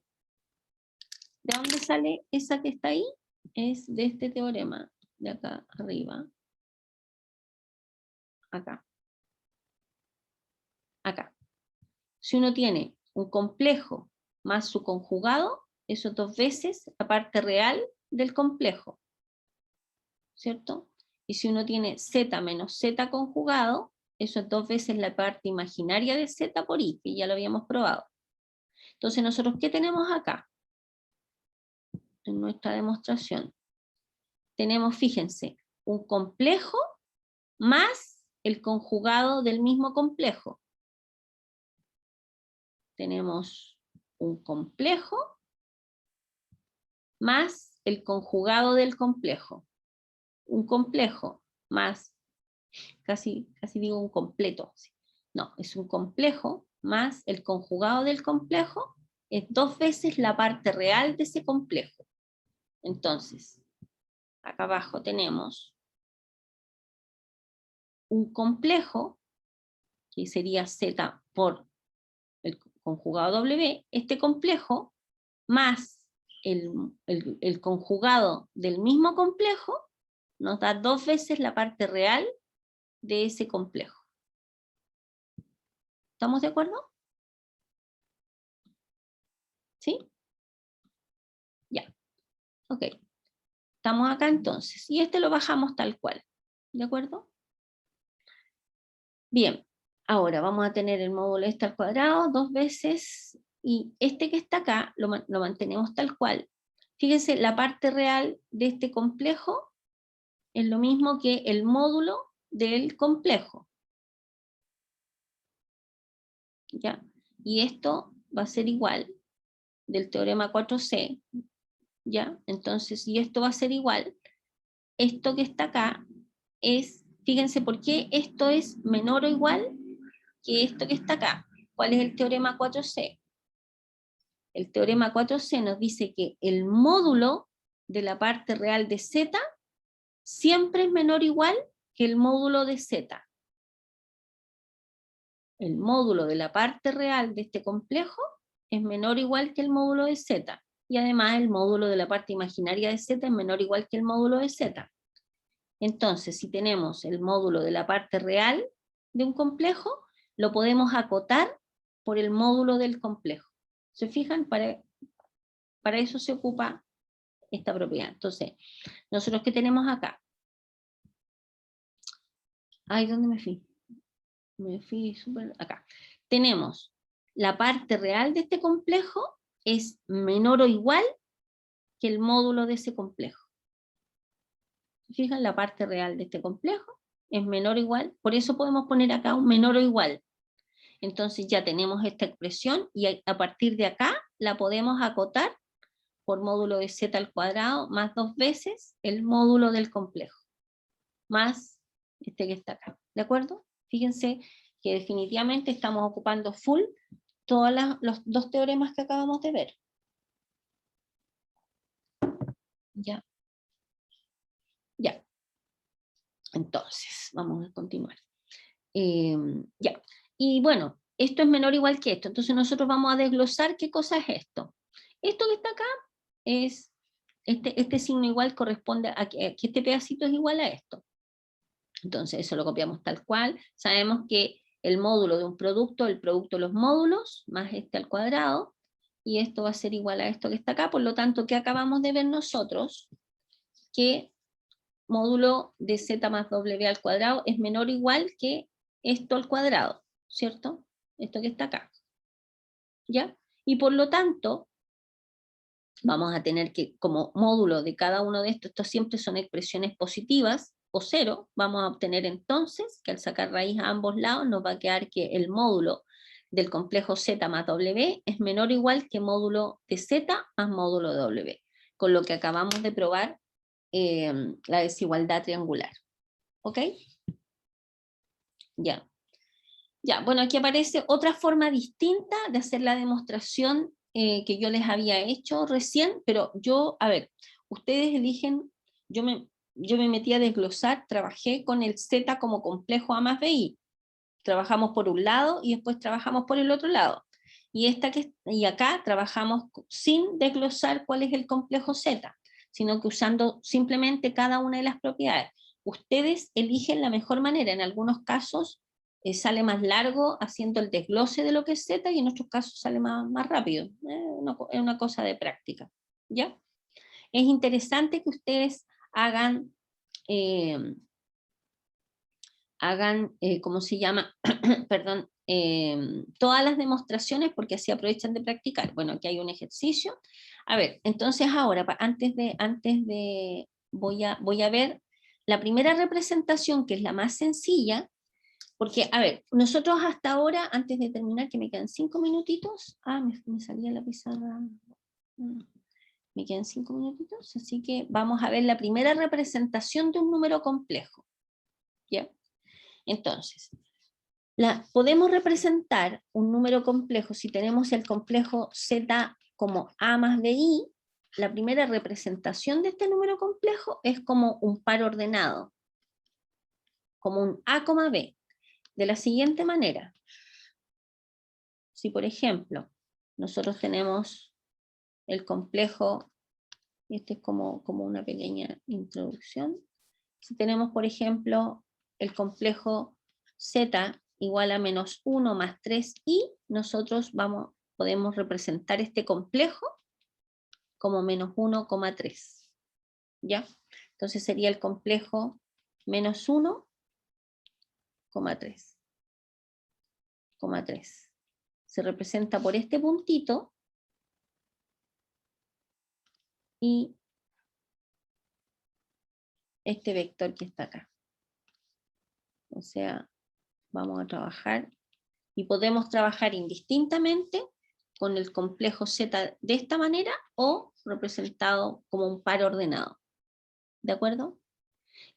¿De dónde sale esa que está ahí? Es de este teorema, de acá arriba. Acá. Acá. Si uno tiene un complejo más su conjugado, eso 2 veces la parte real del complejo, ¿cierto? Y si uno tiene z menos z conjugado, Eso es 2 veces la parte imaginaria de z por i, que ya lo habíamos probado. Entonces nosotros, ¿qué tenemos acá? En nuestra demostración. Tenemos, fíjense, un complejo más el conjugado del mismo complejo. Tenemos un complejo más el conjugado del complejo. Un complejo más, casi digo un completo. No, es un complejo más el conjugado del complejo, es 2 veces la parte real de ese complejo. Entonces, acá abajo tenemos un complejo, que sería z por el conjugado w, este complejo más el conjugado del mismo complejo nos da 2 veces la parte real de ese complejo. ¿Estamos de acuerdo? ¿Sí? Ya. Ok. Estamos acá entonces. Y este lo bajamos tal cual. ¿De acuerdo? Bien. Ahora vamos a tener el módulo este al cuadrado 2 veces. Y este que está acá lo mantenemos tal cual. Fíjense, la parte real de este complejo es lo mismo que el módulo del complejo. ¿Ya? Y esto va a ser igual del teorema 4C. ¿Ya? Entonces, y esto va a ser igual. Esto que está acá es, fíjense por qué esto es menor o igual que esto que está acá. ¿Cuál es el teorema 4C? El teorema 4C nos dice que el módulo de la parte real de Z siempre es menor o igual que el módulo de Z. El módulo de la parte real de este complejo es menor o igual que el módulo de Z. Y además el módulo de la parte imaginaria de Z es menor o igual que el módulo de Z. Entonces, si tenemos el módulo de la parte real de un complejo, lo podemos acotar por el módulo del complejo. ¿Se fijan? Para eso se ocupa esta propiedad. Entonces, nosotros ¿qué tenemos acá? Ay, ¿dónde me fui? Me fui súper acá. Tenemos la parte real de este complejo es menor o igual que el módulo de ese complejo. ¿Se fijan? La parte real de este complejo es menor o igual. Por eso podemos poner acá un menor o igual. Entonces ya tenemos esta expresión y a partir de acá la podemos acotar por módulo de z al cuadrado más 2 veces el módulo del complejo, más este que está acá. ¿De acuerdo? Fíjense que definitivamente estamos ocupando full todos los 2 teoremas que acabamos de ver. Ya. Ya. Entonces, vamos a continuar. Ya. Y bueno, esto es menor o igual que esto. Entonces nosotros vamos a desglosar qué cosa es esto. Esto que está acá es, este signo igual corresponde a que este pedacito es igual a esto. Entonces eso lo copiamos tal cual. Sabemos que el módulo de un producto, el producto de los módulos, más este al cuadrado, y esto va a ser igual a esto que está acá. Por lo tanto, ¿qué acabamos de ver nosotros? Que módulo de z más w al cuadrado es menor o igual que esto al cuadrado, ¿cierto? Esto que está acá. ¿Ya? Y por lo tanto, vamos a tener que, como módulo de cada uno de estos siempre son expresiones positivas, o cero, vamos a obtener entonces que al sacar raíz a ambos lados nos va a quedar que el módulo del complejo z más w es menor o igual que módulo de z más módulo de w, con lo que acabamos de probar la desigualdad triangular. ¿Ok? Ya. Ya, bueno, aquí aparece otra forma distinta de hacer la demostración que yo les había hecho recién, pero yo, a ver, ustedes eligen, yo me metí a desglosar, trabajé con el Z como complejo A más BI. Trabajamos por un lado y después trabajamos por el otro lado. Y acá trabajamos sin desglosar cuál es el complejo Z, sino que usando simplemente cada una de las propiedades. Ustedes eligen la mejor manera, en algunos casos sale más largo haciendo el desglose de lo que es Z y en otros casos sale más rápido. Es una cosa de práctica. ¿Ya? Es interesante que ustedes hagan hagan, ¿cómo se llama? Perdón, todas las demostraciones, porque así aprovechan de practicar. Bueno, aquí hay un ejercicio. A ver, entonces ahora, voy a ver la primera representación, que es la más sencilla, porque, a ver, nosotros hasta ahora, antes de terminar, que me quedan 5 minutitos, me salía la pizarra, me quedan 5 minutitos, así que vamos a ver la primera representación de un número complejo, ¿ya? Entonces, podemos representar un número complejo si tenemos el complejo Z como A más BI. La primera representación de este número complejo es como un par ordenado, como un A, B, de la siguiente manera. Si, por ejemplo, nosotros tenemos el complejo, y este es como una pequeña introducción, si tenemos, por ejemplo, el complejo Z igual a menos 1 más 3i, nosotros podemos representar este complejo como menos 1,3. ¿Ya? Entonces sería el complejo menos 1,3. Se representa por este puntito y este vector que está acá. O sea, vamos a trabajar y podemos trabajar indistintamente con el complejo Z de esta manera o representado como un par ordenado. ¿De acuerdo?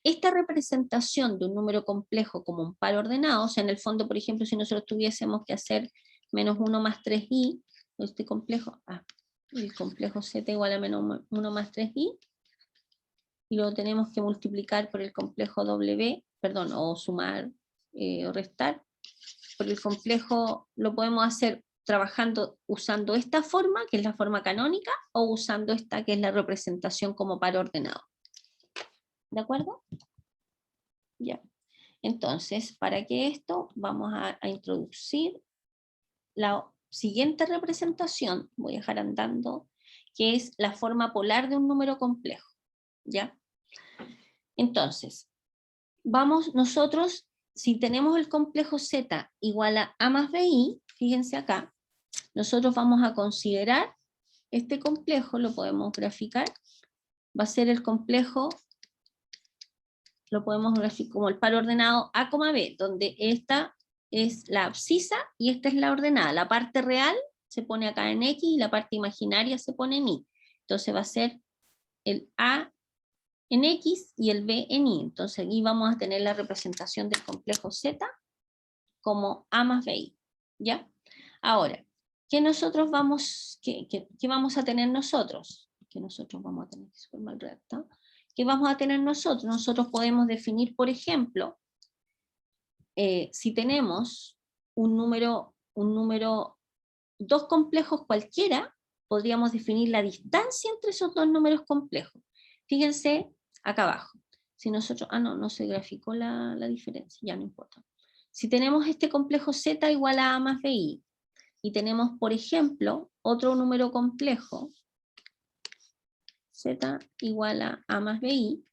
Esta representación de un número complejo como un par ordenado, o sea, en el fondo, por ejemplo, si nosotros tuviésemos que hacer menos 1 más 3i, este complejo, el complejo Z igual a menos 1 más 3i, y luego tenemos que multiplicar por el complejo W, perdón, o sumar o restar. Por el complejo lo podemos hacer trabajando usando esta forma, que es la forma canónica, o usando esta, que es la representación como par ordenado. ¿De acuerdo? Ya. Entonces, para que esto, vamos a introducir la siguiente representación, voy a dejar andando, que es la forma polar de un número complejo. ¿Ya? Entonces, vamos nosotros, si tenemos el complejo Z igual a A más BI, fíjense acá, nosotros vamos a considerar este complejo, lo podemos graficar, va a ser el complejo, lo podemos graficar como el par ordenado A, B, donde esta es la abscisa y esta es la ordenada. La parte real se pone acá en X y la parte imaginaria se pone en Y. Entonces va a ser el A en X y el B en Y. Entonces aquí vamos a tener la representación del complejo Z como A más BI. ¿Ya? Ahora, ¿qué vamos a tener nosotros? Que nosotros vamos a tener que ser mal redactado. ¿Qué vamos a tener nosotros? Nosotros podemos definir, por ejemplo, si tenemos un número, dos complejos cualquiera, podríamos definir la distancia entre esos dos números complejos. Fíjense acá abajo. Si nosotros, no se graficó la diferencia, ya no importa. Si tenemos este complejo Z igual a A más BI, y tenemos, por ejemplo, otro número complejo, Z igual a A más BI,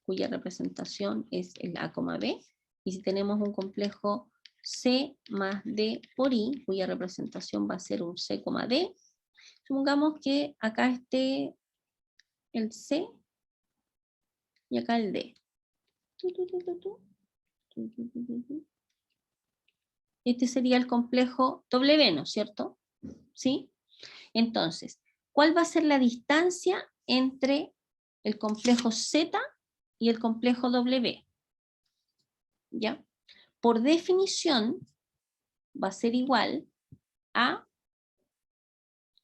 cuya representación es el A, B, y si tenemos un complejo C más D por I, cuya representación va a ser un C, D, supongamos que acá esté el C y acá el D. Este sería el complejo W, ¿no es cierto? ¿Sí? Entonces, ¿cuál va a ser la distancia entre el complejo Z y el complejo W? ¿Ya? Por definición, va a ser igual a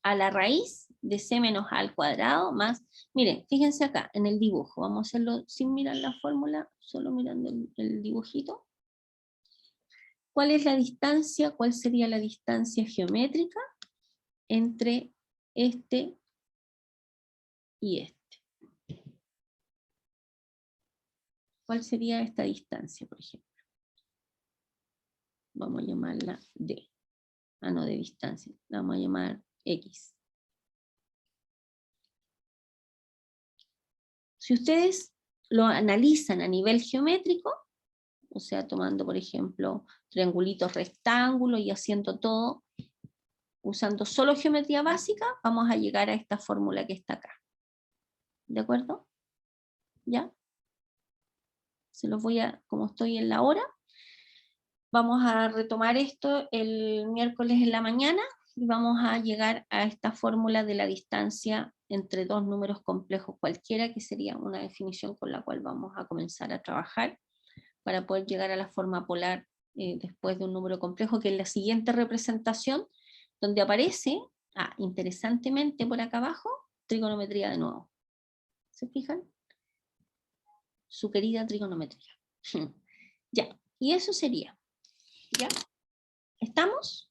la raíz de C menos A al cuadrado más, miren, fíjense acá en el dibujo, vamos a hacerlo sin mirar la fórmula, solo mirando el dibujito. ¿Cuál es la distancia? ¿Cuál sería la distancia geométrica entre este y este? ¿Cuál sería esta distancia, por ejemplo? Vamos a llamarla D. No, de distancia. La vamos a llamar X. Si ustedes lo analizan a nivel geométrico, o sea, tomando, por ejemplo, triangulitos, rectángulos y haciendo todo, usando solo geometría básica, vamos a llegar a esta fórmula que está acá. ¿De acuerdo? ¿Ya? Se los voy a, como estoy en la hora, vamos a retomar esto el miércoles en la mañana y vamos a llegar a esta fórmula de la distancia entre dos números complejos cualquiera, que sería una definición con la cual vamos a comenzar a trabajar para poder llegar a la forma polar después de un número complejo, que es la siguiente representación, donde aparece, interesantemente por acá abajo, trigonometría de nuevo. ¿Se fijan? Su querida trigonometría. Ya, y eso sería. ¿Ya? ¿Estamos?